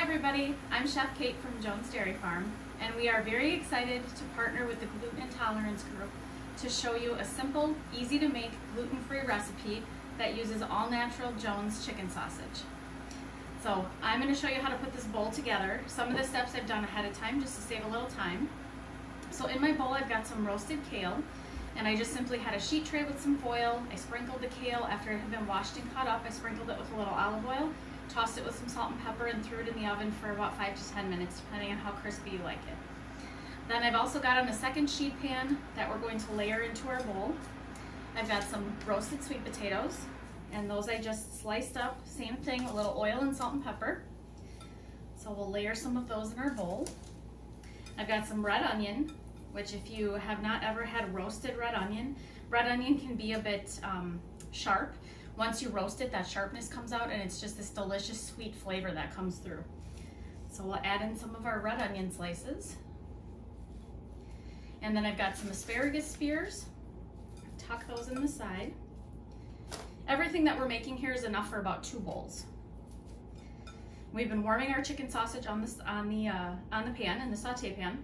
everybody, I'm Chef Kate from Jones Dairy Farm, and we are very excited to partner with the Gluten Intolerance Group to show you a simple, easy to make, gluten-free recipe that uses all-natural Jones chicken sausage. So I'm going to show you how to put this bowl together. Some of the steps I've done ahead of time just to save a little time. So in my bowl I've got some roasted kale, and I just simply had a sheet tray with some foil. I sprinkled the kale after it had been washed and cut up. I sprinkled it with a little olive oil, tossed it with some salt and pepper, and threw it in the oven for about 5 to 10 minutes, depending on how crispy you like it. Then I've also got on a second sheet pan that we're going to layer into our bowl. I've got some roasted sweet potatoes, and those I just sliced up, same thing, a little oil and salt and pepper. So we'll layer some of those in our bowl. I've got some red onion, which if you have not ever had roasted red onion can be a bit sharp. Once you roast it, that sharpness comes out and it's just this delicious sweet flavor that comes through. So we'll add in some of our red onion slices. And then I've got some asparagus spears. Tuck those in the side. Everything that we're making here is enough for about 2 bowls. We've been warming our chicken sausage on the pan, in the saute pan.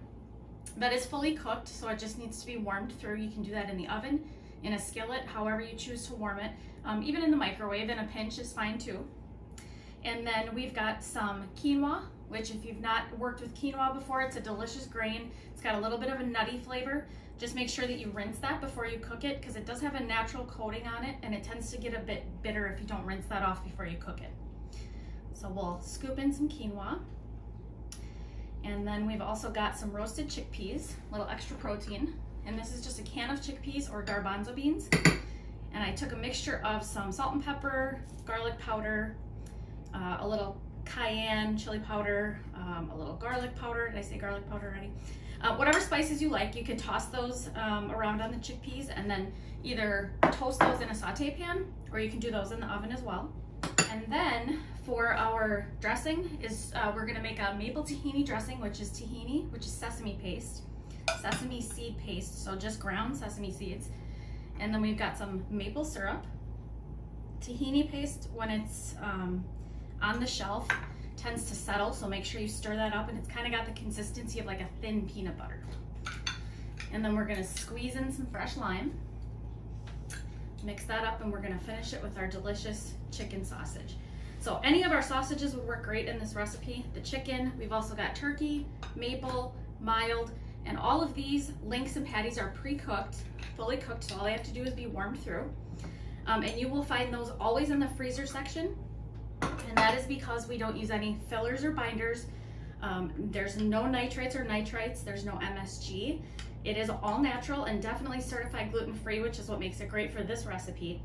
That is fully cooked, so it just needs to be warmed through. You can do that in the oven, in a skillet, however you choose to warm it. Even in the microwave, in a pinch is fine too. And then we've got some quinoa, which if you've not worked with quinoa before, it's a delicious grain. It's got a little bit of a nutty flavor. Just make sure that you rinse that before you cook it, because it does have a natural coating on it, and it tends to get a bit bitter if you don't rinse that off before you cook it. So we'll scoop in some quinoa. And then we've also got some roasted chickpeas, a little extra protein. And this is just a can of chickpeas or garbanzo beans. And I took a mixture of some salt and pepper, garlic powder, a little cayenne chili powder, a little garlic powder. Did I say garlic powder already? Whatever spices you like, you can toss those around on the chickpeas and then either toast those in a saute pan, or you can do those in the oven as well. And then for our dressing we're gonna make a maple tahini dressing, which is tahini, which is sesame paste, sesame seed paste, so just ground sesame seeds. And then we've got some maple syrup. Tahini paste, when it's on the shelf, tends to settle, so make sure you stir that up, and it's kind of got the consistency of like a thin peanut butter. And then we're gonna squeeze in some fresh lime, mix that up, and we're gonna finish it with our delicious chicken sausage. So any of our sausages would work great in this recipe. The chicken, we've also got turkey, maple, mild, and all of these links and patties are pre-cooked, fully cooked, so all they have to do is be warmed through. And you will find those always in the freezer section, and that is because we don't use any fillers or binders. There's no nitrates or nitrites, there's no MSG. It is all natural and definitely certified gluten-free, which is what makes it great for this recipe.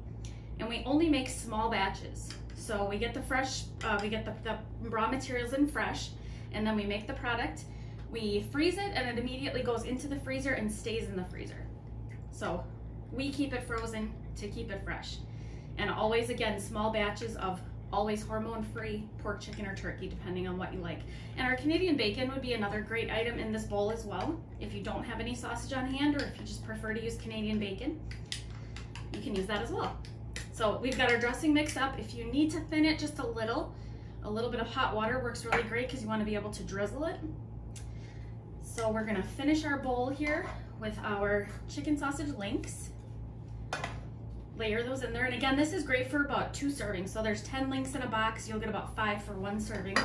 And we only make small batches. So we get the fresh, we get the raw materials in fresh, and then we make the product. We freeze it, and it immediately goes into the freezer and stays in the freezer. So we keep it frozen to keep it fresh. And always, again, small batches of always hormone-free pork, chicken, or turkey, depending on what you like. And our Canadian bacon would be another great item in this bowl as well. If you don't have any sausage on hand, or if you just prefer to use Canadian bacon, you can use that as well. So we've got our dressing mix up. If you need to thin it just a little bit of hot water works really great, because you want to be able to drizzle it. So we're gonna finish our bowl here with our chicken sausage links. Layer those in there, and again, this is great for about 2 servings. So there's 10 links in a box, you'll get about 5 for 1 serving.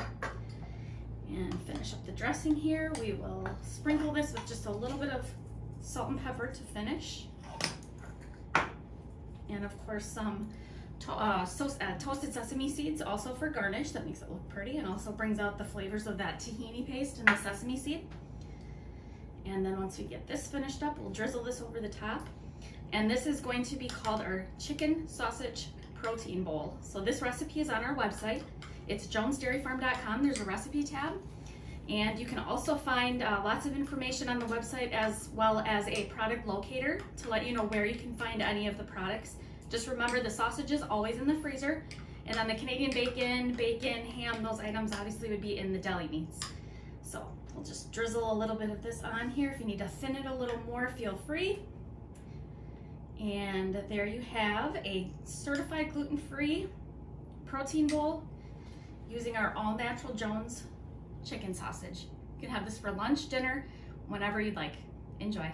And finish up the dressing here. We will sprinkle this with just a little bit of salt and pepper to finish. And of course some toasted sesame seeds also for garnish. That makes it look pretty and also brings out the flavors of that tahini paste and the sesame seed. And then once we get this finished up, we'll drizzle this over the top. And this is going to be called our chicken sausage protein bowl. So this recipe is on our website. It's jonesdairyfarm.com. There's a recipe tab. And you can also find lots of information on the website, as well as a product locator to let you know where you can find any of the products. Just remember, the sausage is always in the freezer. And then the Canadian bacon, ham, those items obviously would be in the deli meats. So we'll just drizzle a little bit of this on here. If you need to thin it a little more, feel free. And there you have a certified gluten-free protein bowl using our all-natural Jones chicken sausage. You can have this for lunch, dinner, whenever you'd like. Enjoy.